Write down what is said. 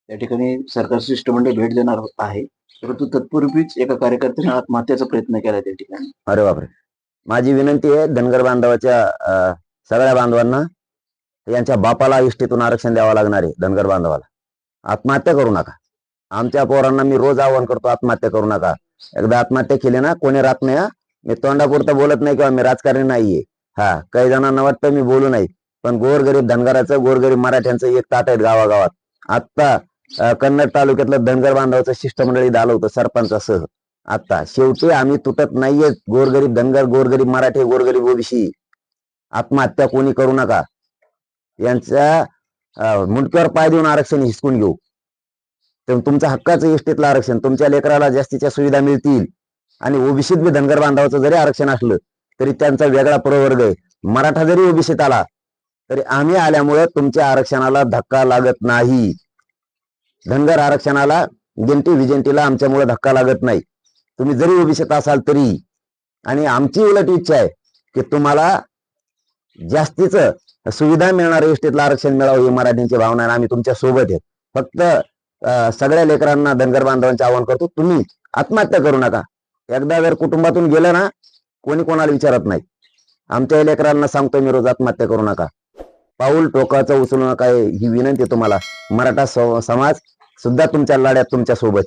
त्या ठिकाणी सरकार शिष्टमंडळ भेट देणार आहे. परंतु तत्पूर्वीच एका कार्यकर्त्याने आत्महत्येचा प्रयत्न केला त्या ठिकाणी. अरे बापरे. माझी विनंती आहे धनगर बांधवाच्या सगळ्या बांधवांना, यांच्या बापाला इष्टीतून आरक्षण द्यावं लागणार आहे. धनगर बांधवाला आत्महत्या करू नका. आमच्या पोरांना मी रोज आवाहन करतो, आत्महत्या करू नका. एकदा आत्महत्या केली ना कोणी राहत नाही. मी तोंडापुरतं बोलत नाही किंवा मी राजकारणी नाहीये. हा, काही जणांना वाटतं मी बोलू नाही, पण गोरगरीब धनगराचं, गोरगरीब मराठ्यांचं एक ताट आहेत गावागावात. आता कन्नड तालुक्यातलं धनगर बांधवाचं शिष्टमंडळ इथं आलं होतं सरपंचासह. आता शेवटी आम्ही तुटत नाहीये. गोरगरीब धनगर, गोरगरीब मराठी, गोरगरीब ओबीसी, आत्महत्या कोणी करू नका. यांच्या मुंडक्यावर पाय देऊन आरक्षण हिसकून घेऊ. तर तुमच्या हक्काचं इष्टीतलं आरक्षण, तुमच्या लेकराला जास्तीच्या सुविधा मिळतील. आणि ओबीसीत बी धनगर बांधवाचं जरी आरक्षण असलं तरी त्यांचा वेगळा प्रवर्ग आहे. मराठा जरी ओबीसीत आला तरी आम्ही आल्यामुळे तुमच्या आरक्षणाला धक्का लागत नाही. धनगर आरक्षणाला गिनती विजंतीला आमच्यामुळे धक्का लागत नाही, तुम्ही जरी ओबीसीत असाल तरी. आणि आमची उलट इच्छा आहे की तुम्हाला जास्तीच सुविधा मिळणार, इष्टीतलं आरक्षण मिळावं ही मराठींची भावना आहे. आम्ही तुमच्या सोबत आहेत. फक्त सगळ्या लेकरांना, धनगर बांधवांचे आवाहन करतो, तुम्ही आत्महत्या करू नका. एकदा जर कुटुंबातून गेलं ना कोणी कोणाला विचारत नाही. आमच्या लेकरांना सांगतो मी रोज, आत्महत्या करू नका. पाऊल टोकाचं उचलू नका ही विनंती तुम्हाला. मराठा समाज सुद्धा तुमच्या लढ्यात तुमच्या सोबत.